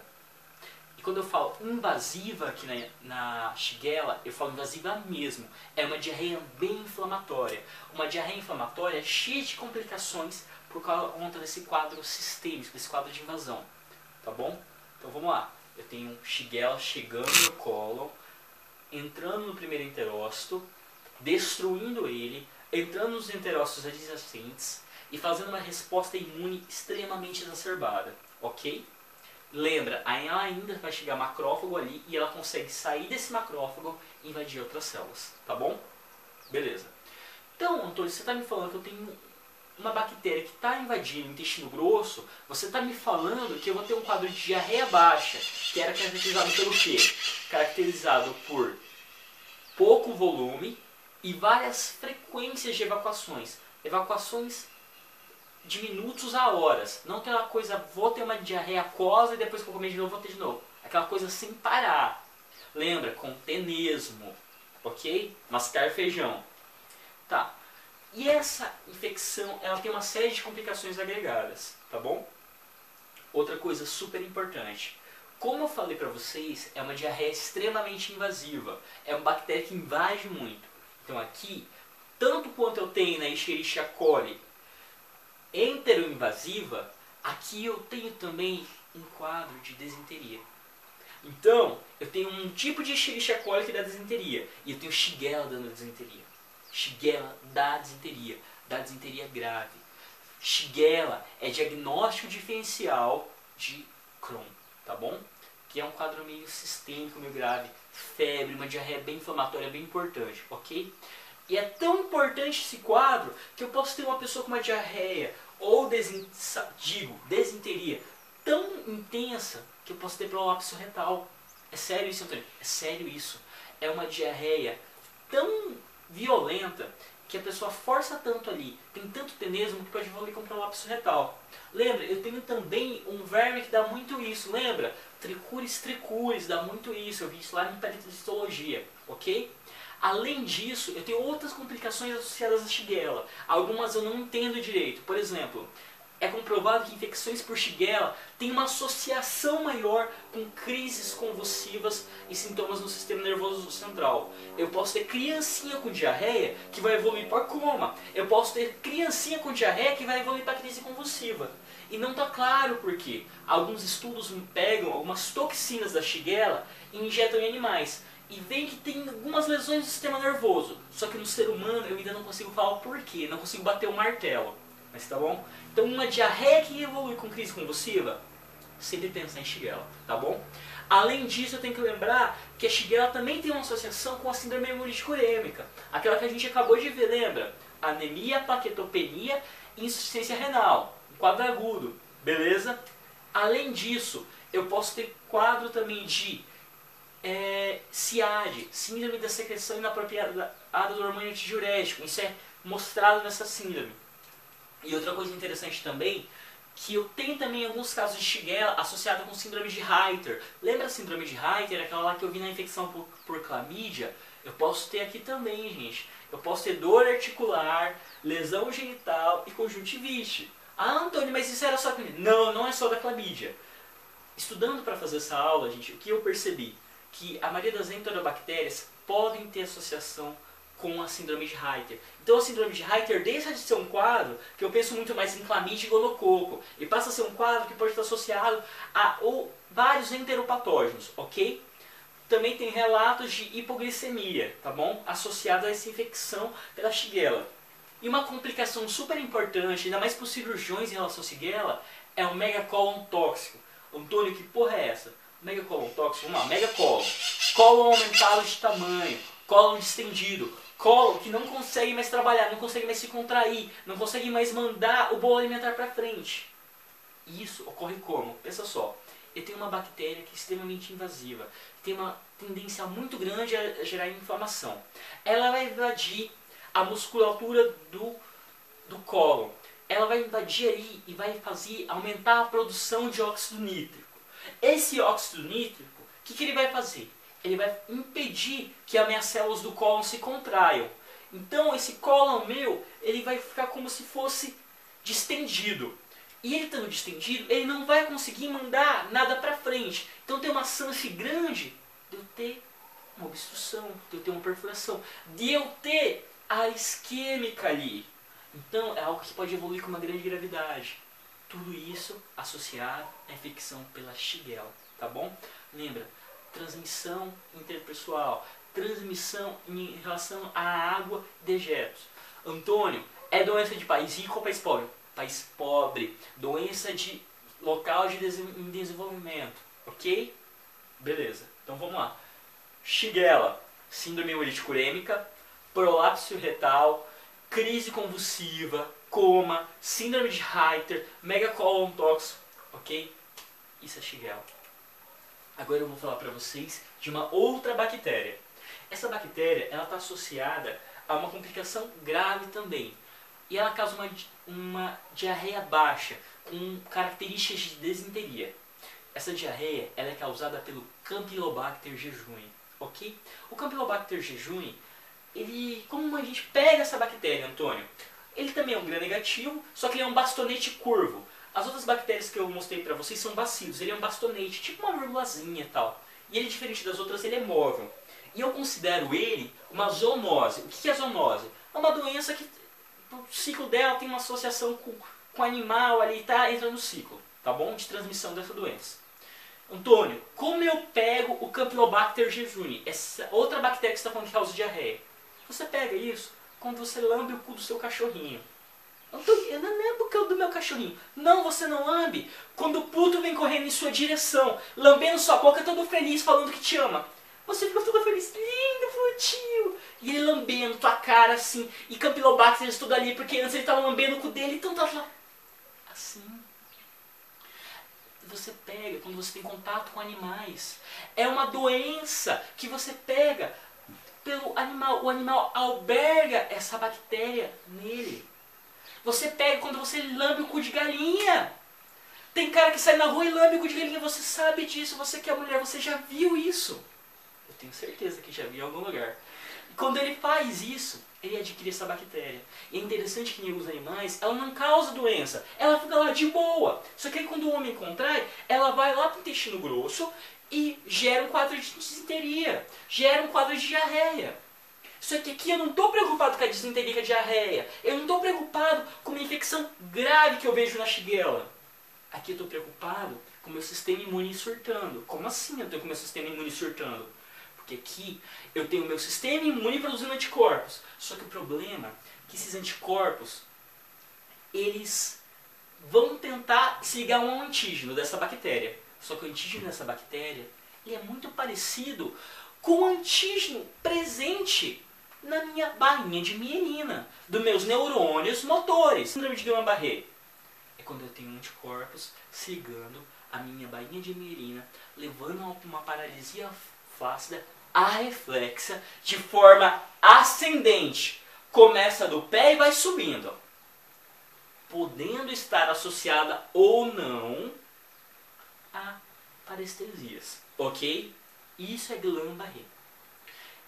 Speaker 1: E quando eu falo invasiva aqui na Shigella, eu falo invasiva mesmo. É uma diarreia bem inflamatória. Uma diarreia inflamatória cheia de complicações por conta desse quadro sistêmico, desse quadro de invasão. Tá bom? Então vamos lá. Eu tenho Shigella chegando no cólon, entrando no primeiro enterócito, destruindo ele, entrando nos enterócitos adjacentes e fazendo uma resposta imune extremamente exacerbada, ok? Lembra, ela ainda vai chegar macrófago ali e ela consegue sair desse macrófago e invadir outras células, tá bom? Beleza. Então, Antônio, você está me falando que eu tenho uma bactéria que está invadindo o intestino grosso, você está me falando que eu vou ter um quadro de diarreia baixa, que era caracterizado pelo quê? Caracterizado por pouco volume e várias frequências de evacuações. Evacuações de minutos a horas. Não aquela coisa, vou ter uma diarreia aquosa e depois que eu comer de novo, vou ter de novo. Aquela coisa sem parar. Lembra? Com tenesmo. Ok? Mascar feijão. Tá. E essa infecção, ela tem uma série de complicações agregadas. Tá bom? Outra coisa super importante. Como eu falei pra vocês, é uma diarreia extremamente invasiva. É uma bactéria que invade muito. Então aqui, tanto quanto eu tenho na Escherichia coli enteroinvasiva, aqui eu tenho também um quadro de desinteria. Então, eu tenho um tipo de Escherichia coli que dá desinteria. E eu tenho Shigella dando desinteria. Shigella dá desinteria grave. Shigella é diagnóstico diferencial de Crohn, tá bom? Que é um quadro meio sistêmico, meio grave, febre, uma diarreia bem inflamatória, bem importante, ok? E é tão importante esse quadro que eu posso ter uma pessoa com uma diarreia ou desinteria tão intensa que eu posso ter prolapso retal. É sério isso, Antônio? É sério isso. É uma diarreia tão violenta que a pessoa força tanto ali, tem tanto tenesmo que pode evoluir com prolapso retal. Lembra, eu tenho também um verme que dá muito isso, lembra? Tricuris dá muito isso, eu vi isso lá em parasitologia, ok? Além disso, eu tenho outras complicações associadas à Shigella. Algumas eu não entendo direito. Por exemplo, é comprovado que infecções por Shigella têm uma associação maior com crises convulsivas e sintomas no sistema nervoso central. Eu posso ter criancinha com diarreia que vai evoluir para coma. Eu posso ter criancinha com diarreia que vai evoluir para crise convulsiva. E não está claro por quê. Alguns estudos pegam algumas toxinas da Shigella e injetam em animais. E veem que tem algumas lesões do sistema nervoso. Só que no ser humano eu ainda não consigo falar o porquê, não consigo bater o martelo. Mas tá bom? Então uma diarreia que evolui com crise convulsiva, sempre pensar em Shigella, tá bom? Além disso, eu tenho que lembrar que a Shigella também tem uma associação com a síndrome hemolítica urêmica. Aquela que a gente acabou de ver, lembra? Anemia, plaquetopenia e insuficiência renal. Um quadro agudo, beleza? Além disso, eu posso ter quadro também de SIAD, síndrome da secreção inapropriada do hormônio antidiurético. Isso é mostrado nessa síndrome. E outra coisa interessante também, que eu tenho também alguns casos de Shigella associado com síndrome de Reiter. Lembra a síndrome de Reiter, aquela lá que eu vi na infecção por clamídia? Eu posso ter aqui também, gente. Eu posso ter dor articular, lesão genital e conjuntivite. Ah, Antônio, mas isso era só clamídia. Não, não é só da clamídia. Estudando para fazer essa aula, gente, o que eu percebi? Que a maioria das enterobactérias podem ter associação com a síndrome de Reiter. Então a síndrome de Reiter deixa de ser um quadro que eu penso muito mais em clamídia e gonococo e passa a ser um quadro que pode estar associado a vários enteropatógenos, ok? Também tem relatos de hipoglicemia, tá bom? Associado a essa infecção pela Shigella. E uma complicação super importante, ainda mais para os cirurgiões em relação à Shigella, é o megacolon tóxico. Antônio, que porra é essa? Megacolon tóxico, vamos lá, megacolon. Cólon aumentado de tamanho, cólon distendido, cólon que não consegue mais trabalhar, não consegue mais se contrair, não consegue mais mandar o bolo alimentar para frente. Isso ocorre como? Pensa só, eu tenho uma bactéria que é extremamente invasiva, tem uma tendência muito grande a gerar inflamação. Ela vai invadir a musculatura do cólon. Ela vai invadir aí e vai aumentar a produção de óxido nítrico. Esse óxido nítrico, o que ele vai fazer? Ele vai impedir que as minhas células do cólon se contraiam. Então esse cólon meu, ele vai ficar como se fosse distendido. E ele estando distendido, ele não vai conseguir mandar nada para frente. Então tem uma chance grande de eu ter uma obstrução, de eu ter uma perfuração, de eu ter a isquêmica ali. Então é algo que pode evoluir com uma grande gravidade. Tudo isso associado à infecção pela Shigella, tá bom? Lembra, transmissão interpessoal, transmissão em relação à água e dejetos. Antônio, é doença de país rico ou país pobre? País pobre. Doença de local em desenvolvimento, ok? Beleza, então vamos lá. Shigella, síndrome hemolítica urêmica, prolapso retal, crise convulsiva, coma, síndrome de Reiter, megacolon tóxico, ok? Isso é Shigella. Agora eu vou falar para vocês de uma outra bactéria. Essa bactéria ela está associada a uma complicação grave também. E ela causa uma diarreia baixa, com características de desinteria. Essa diarreia ela é causada pelo Campylobacter jejuni, ok? O Campylobacter jejuni, como a gente pega essa bactéria, Antônio? Ele também é um gram-negativo, só que ele é um bastonete curvo. As outras bactérias que eu mostrei para vocês são bacilos, ele é um bastonete, tipo uma virgulazinha e tal. E ele, diferente das outras, ele é móvel. E eu considero ele uma zoonose. O que é zoonose? É uma doença que o ciclo dela tem uma associação com animal ali, tá? Entra no ciclo, tá bom? De transmissão dessa doença. Antônio, como eu pego o Campylobacter jejuni, essa outra bactéria que você está falando que causa diarreia? Você pega isso quando você lambe o cu do seu cachorrinho. Antônio, eu não lembro o cu do meu cachorrinho. Não, você não lambe. Quando o Pluto vem correndo em sua direção, lambendo sua boca, todo feliz, falando que te ama. Você fica todo feliz, lindo, Plutinho. E ele lambendo tua cara assim, e Campylobacter tudo ali, porque antes ele estava lambendo o cu dele, então tá lá. Assim. Você pega quando você tem contato com animais. É uma doença que você pega pelo animal. O animal alberga essa bactéria nele. Você pega quando você lambe o cu de galinha. Tem cara que sai na rua e lambe o cu de galinha. Você sabe disso. Você que é mulher, você já viu isso. Eu tenho certeza que já viu em algum lugar. E quando ele faz isso, ele adquire essa bactéria. E é interessante que em alguns animais, ela não causa doença. Ela fica lá de boa. Só que aí quando o homem contrai, ela vai lá para o intestino grosso e gera um quadro de disenteria. Gera um quadro de diarreia. Só que aqui eu não estou preocupado com a disenteria e com a diarreia. Eu não estou preocupado com uma infecção grave que eu vejo na Shigella. Aqui eu estou preocupado com o meu sistema imune surtando. Como assim eu estou com o meu sistema imune surtando? Porque aqui eu tenho o meu sistema imune produzindo anticorpos. Só que o problema é que esses anticorpos, eles vão tentar se ligar a um antígeno dessa bactéria. Só que o antígeno dessa bactéria, ele é muito parecido com o antígeno presente na minha bainha de mielina, dos meus neurônios motores. Síndrome de Guillain-Barré é quando eu tenho anticorpos se ligando a minha bainha de mielina, levando a uma paralisia flácida arreflexa de forma ascendente. Começa do pé e vai subindo, podendo estar associada ou não a parestesias, ok? Isso é Guillain-Barré.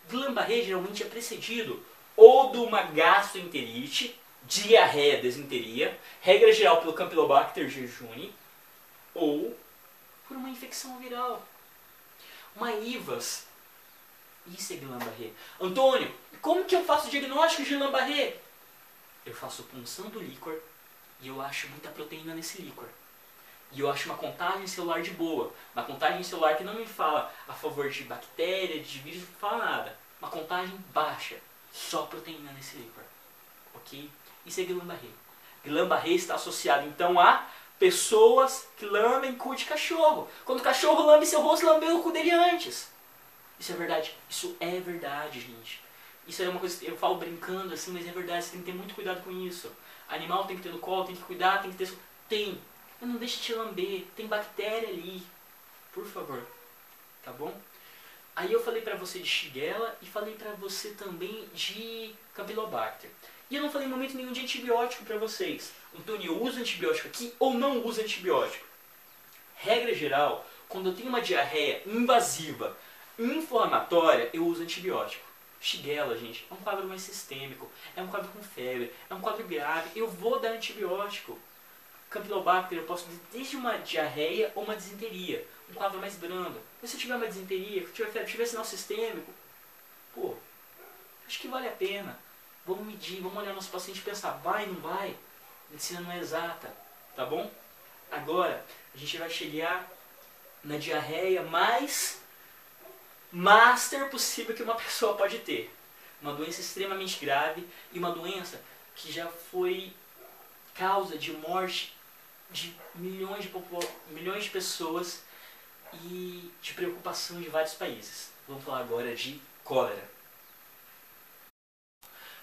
Speaker 1: Guillain-Barré geralmente é precedido ou de uma gastroenterite, diarreia, desinteria, regra geral pelo Campylobacter jejuni, ou por uma infecção viral. Uma IVAS. Isso é Guillain-Barré. Antônio, como que eu faço o diagnóstico de Guillain-Barré? Eu faço punção do líquor e eu acho muita proteína nesse líquor. E eu acho uma contagem celular de boa. Uma contagem celular que não me fala a favor de bactéria, de vírus, não fala nada. Uma contagem baixa. Só proteína nesse líquor. Ok? Isso é Guillain-Barré. Guillain-Barré está associado então a pessoas que lambem cu de cachorro. Quando o cachorro lambe seu rosto, lambeu o cu dele antes. Isso é verdade. Isso é verdade, gente. Isso é uma coisa que eu falo brincando assim, mas é verdade. Você tem que ter muito cuidado com isso. Animal tem que ter no colo, tem que cuidar, tem que ter... Tem. Mas não deixe de te lamber. Tem bactéria ali. Por favor. Tá bom? Aí eu falei pra você de Shigella e falei pra você também de Campylobacter. E eu não falei em momento nenhum de antibiótico pra vocês. Antônio, eu uso antibiótico aqui ou não uso antibiótico? Regra geral, quando eu tenho uma diarreia invasiva, inflamatória, eu uso antibiótico. Shigella, gente, é um quadro mais sistêmico, é um quadro com febre, é um quadro grave, eu vou dar antibiótico. Campylobacter, eu posso desde uma diarreia ou uma disenteria, um quadro mais brando. Mas se eu tiver uma disenteria, se eu tiver febre, se tiver sinal sistêmico, pô, acho que vale a pena. Vamos medir, vamos olhar nosso paciente e pensar, vai, não vai? Medicina não é exata, tá bom? Agora, a gente vai chegar na diarreia mais master possível que uma pessoa pode ter. Uma doença extremamente grave e uma doença que já foi causa de morte de milhões de pessoas e de preocupação de vários países. Vamos falar agora de cólera.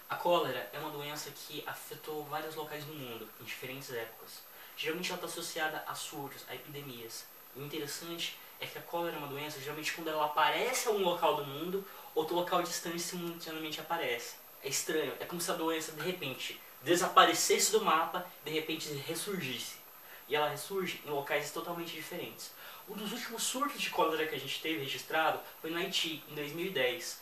Speaker 1: A cólera é uma doença que afetou vários locais no mundo, em diferentes épocas. Geralmente ela está associada a surtos, a epidemias. O interessante é que a cólera é uma doença, geralmente quando ela aparece em um local do mundo, outro local distante simultaneamente aparece. É estranho, é como se a doença de repente desaparecesse do mapa, de repente ressurgisse. E ela ressurge em locais totalmente diferentes. Um dos últimos surtos de cólera que a gente teve registrado foi no Haiti, em 2010,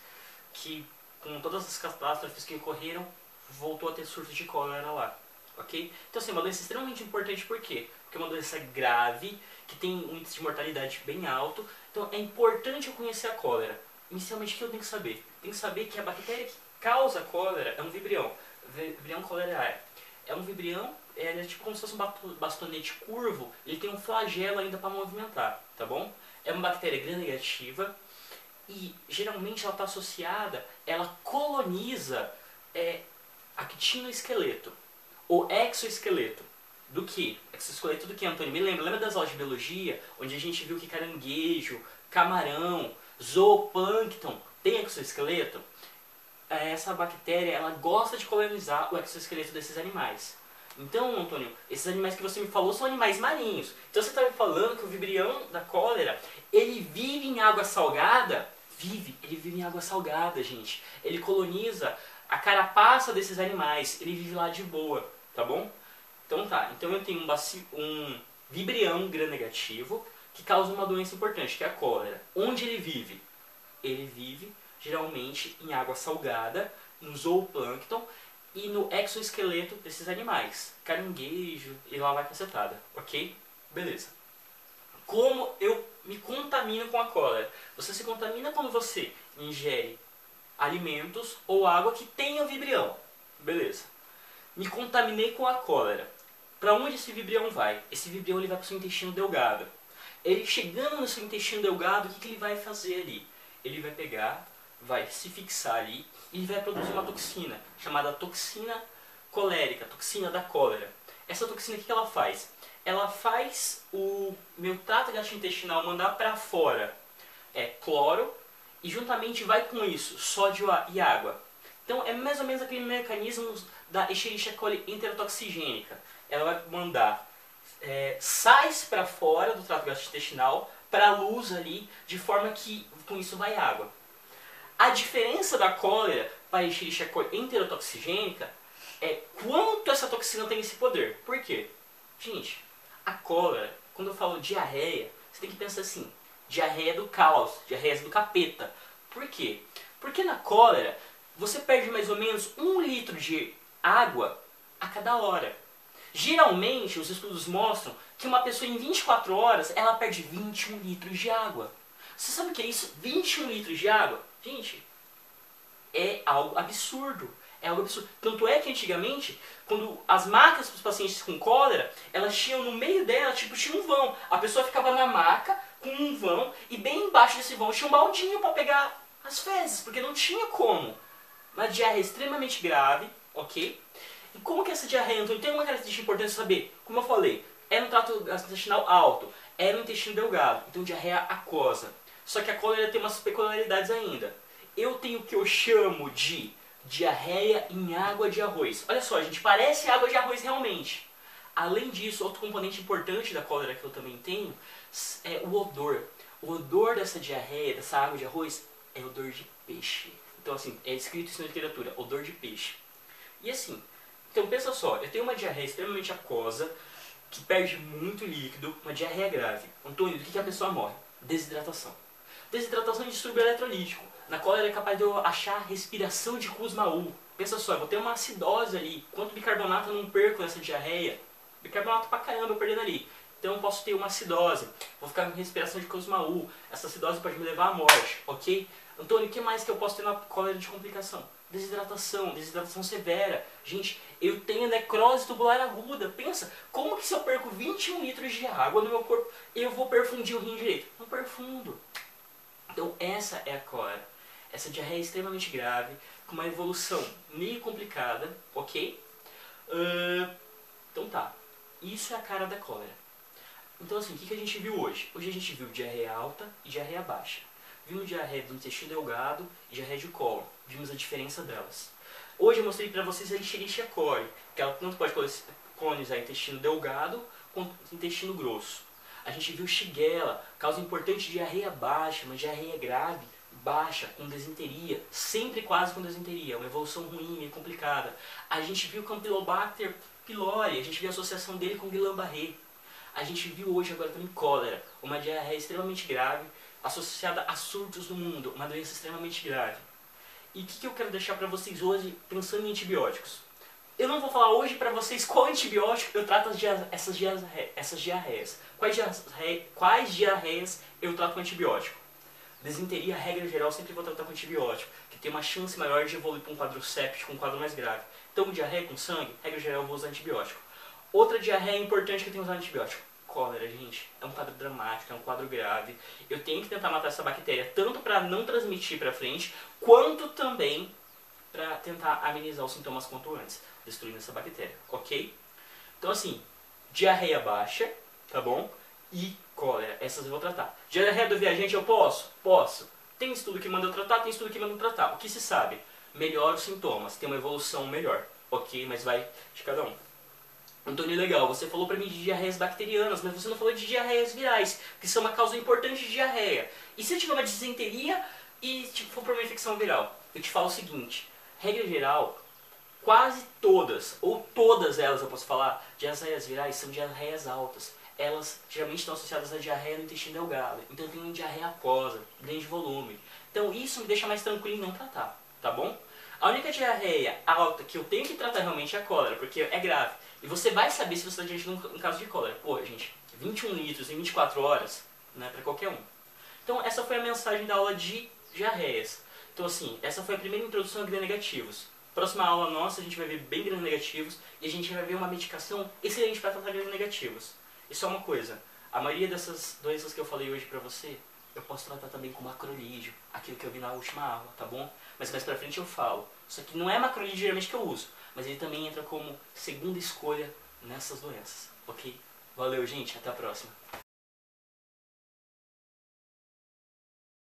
Speaker 1: que com todas as catástrofes que ocorreram, voltou a ter surto de cólera lá. Ok? Então assim, é uma doença extremamente importante, por quê? Porque é uma doença grave, que tem um índice de mortalidade bem alto, então é importante eu conhecer a cólera. Inicialmente, o que eu tenho que saber? Tenho que saber que a bactéria que causa a cólera é um vibrião. Vibrião cholerae. É um vibrião, é tipo como se fosse um bastonete curvo, ele tem um flagelo ainda para movimentar, tá bom? É uma bactéria gram-negativa e geralmente ela está associada, ela coloniza actinoesqueleto ou exoesqueleto. Do que? Exoesqueleto do que, Antônio? Me lembra? Lembra das aulas de biologia, onde a gente viu que caranguejo, camarão, zooplâncton tem exoesqueleto? Essa bactéria, ela gosta de colonizar o exoesqueleto desses animais. Então, Antônio, esses animais que você me falou são animais marinhos. Então você está me falando que o vibrião da cólera, ele vive em água salgada? Ele vive em água salgada, gente. Ele coloniza a carapaça desses animais, ele vive lá de boa, tá bom? Então tá, então eu tenho um vibrião gram-negativo que causa uma doença importante, que é a cólera. Onde ele vive? Ele vive geralmente em água salgada, no zooplâncton e no exoesqueleto desses animais. Caranguejo e lá vai cacetada, ok? Beleza. Como eu me contamino com a cólera? Você se contamina quando você ingere alimentos ou água que tenham vibrião. Beleza. Me contaminei com a cólera. Para onde esse vibrião vai? Esse vibrião ele vai para o seu intestino delgado. Ele chegando no seu intestino delgado, o que ele vai fazer ali? Ele vai pegar, vai se fixar ali e vai produzir uma toxina, chamada toxina colérica, toxina da cólera. Essa toxina, o que ela faz? Ela faz o meu trato gastrointestinal mandar para fora cloro e juntamente vai com isso sódio e água. Então é mais ou menos aquele mecanismo da Escherichia coli enterotoxigênica. Ela vai mandar sais para fora do trato gastrointestinal para a luz ali, de forma que com isso vai água. A diferença da cólera para a Escherichia coli enterotoxigênica é quanto essa toxina tem esse poder. Por quê? Gente, a cólera, quando eu falo diarreia, você tem que pensar assim, diarreia do caos, diarreia do capeta. Por quê? Porque na cólera, você perde mais ou menos 1 litro de água a cada hora. Geralmente, os estudos mostram que uma pessoa em 24 horas, ela perde 21 litros de água. Você sabe o que é isso? 21 litros de água? Gente, é algo absurdo. É algo absurdo. Tanto é que antigamente, quando as macas para os pacientes com cólera, elas tinham no meio dela, tinha um vão. A pessoa ficava na maca com um vão e bem embaixo desse vão tinha um baldinho para pegar as fezes, porque não tinha como. Uma diarreia extremamente grave, ok? E como que essa diarreia, então, tem uma característica importante saber? Como eu falei, é no trato gastrointestinal alto, é no intestino delgado, então diarreia aquosa. Só que a cólera tem umas peculiaridades ainda. Eu tenho o que eu chamo de diarreia em água de arroz. Olha só, gente, parece água de arroz realmente. Além disso, outro componente importante da cólera que eu também tenho é o odor. O odor dessa diarreia, dessa água de arroz, é odor de peixe. Então, assim, é escrito isso na literatura, odor de peixe. E assim, então pensa só, eu tenho uma diarreia extremamente aquosa, que perde muito líquido, uma diarreia grave. Antônio, do que a pessoa morre? Desidratação. Desidratação de distúrbio eletrolítico. Na cólera é capaz de eu achar respiração de Kussmaul. Pensa só, eu vou ter uma acidose ali. Quanto bicarbonato eu não perco nessa diarreia? Bicarbonato pra caramba eu perdendo ali. Então eu posso ter uma acidose. Vou ficar com respiração de Kussmaul. Essa acidose pode me levar à morte, ok? Antônio, o que mais que eu posso ter na cólera de complicação? Desidratação severa. Gente, eu tenho necrose tubular aguda. Pensa, como que se eu perco 21 litros de água no meu corpo, eu vou perfundir o rim direito? Não perfundo. Então essa é a cólera. Essa diarreia é extremamente grave, com uma evolução meio complicada, ok? Então tá, isso é a cara da cólera. Então assim, o que a gente viu hoje? Hoje a gente viu diarreia alta e diarreia baixa. Vimos diarreia do intestino delgado e diarreia de cólon. Vimos a diferença delas. Hoje eu mostrei para vocês a Escherichia coli, que ela tanto pode colonizar intestino delgado quanto intestino grosso. A gente viu Shigella, causa importante de diarreia baixa, uma diarreia grave, baixa, com desinteria, sempre quase com desinteria, uma evolução ruim, meio complicada. A gente viu Campylobacter pylori, a gente viu a associação dele com Guillain-Barré. A gente viu hoje agora também cólera, uma diarreia extremamente grave, associada a surtos no mundo, uma doença extremamente grave. E o que eu quero deixar para vocês hoje, pensando em antibióticos? Eu não vou falar hoje para vocês qual antibiótico eu trato essas diarreias. Quais diarreias eu trato com antibiótico? Desinteria, regra geral, sempre vou tratar com antibiótico, que tem uma chance maior de evoluir para um quadro séptico, um quadro mais grave. Então, diarreia com sangue, regra geral, eu vou usar antibiótico. Outra diarreia importante que eu tenho que usar antibiótico. Cólera, gente, é um quadro dramático, é um quadro grave. Eu tenho que tentar matar essa bactéria, tanto para não transmitir para frente, quanto também para tentar amenizar os sintomas quanto antes, destruindo essa bactéria, ok? Então assim, diarreia baixa, tá bom? E cólera, essas eu vou tratar. Diarreia do viajante eu posso? Posso. Tem estudo que manda eu tratar, tem estudo que manda eu tratar. O que se sabe? Melhora os sintomas, tem uma evolução melhor, ok? Mas vai de cada um. Antônio, legal, você falou pra mim de diarreias bacterianas, mas você não falou de diarreias virais, que são uma causa importante de diarreia. E se eu tiver uma disenteria e tipo, for por uma infecção viral, eu te falo o seguinte, regra geral, quase todas, ou todas elas eu posso falar, diarreias virais são diarreias altas. Elas geralmente estão associadas à diarreia no intestino delgado. Então eu tenho uma diarreia aquosa, grande volume. Então isso me deixa mais tranquilo em não tratar, tá bom? A única diarreia alta que eu tenho que tratar realmente é a cólera, porque é grave. E você vai saber se você está diante de um caso de cólera. Pô, gente, 21 litros em 24 horas, não é pra qualquer um. Então essa foi a mensagem da aula de diarreias. Então assim, essa foi a primeira introdução a gram-negativos. Próxima aula nossa a gente vai ver bem gram-negativos e a gente vai ver uma medicação excelente para tratar gram-negativos. E só uma coisa, a maioria dessas doenças que eu falei hoje pra você, eu posso tratar também com macrolídeo, aquilo que eu vi na última aula, tá bom? Mas mais pra frente eu falo. Isso aqui não é macrolídeo geralmente que eu uso, mas ele também entra como segunda escolha nessas doenças, ok? Valeu, gente, até a próxima.